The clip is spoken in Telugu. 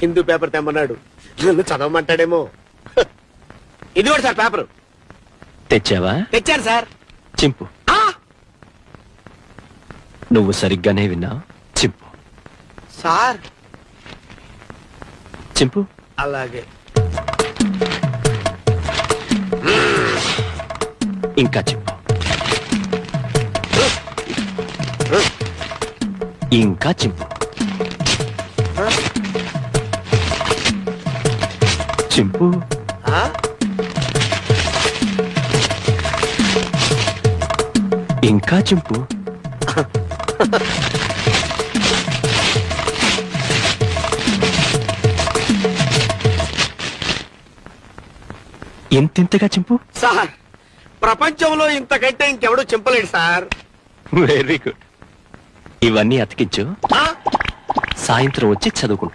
హిందూ పేపర్ తెమ్మన్నాడు, నన్ను చదవమంటాడేమో. ఇది కూడా సార్ పేపర్. తెచ్చావా? తెచ్చాను సార్. చింపు. నువ్వు సరిగ్గానే విన్నావు. చింపు సార్. చింపు. అలాగే. ఇంకా చింపు. ఇంకా చింపు. చింపు. ఇంకా చింపు. ఇంతింతగా చింపు. సార్, ప్రపంచంలో ఇంతకంటే ఇంకెవడూ చింపలేడు సార్. Very good. ఇవన్నీ అతికించు, సాయంత్రం వచ్చి చదువుకుంటా.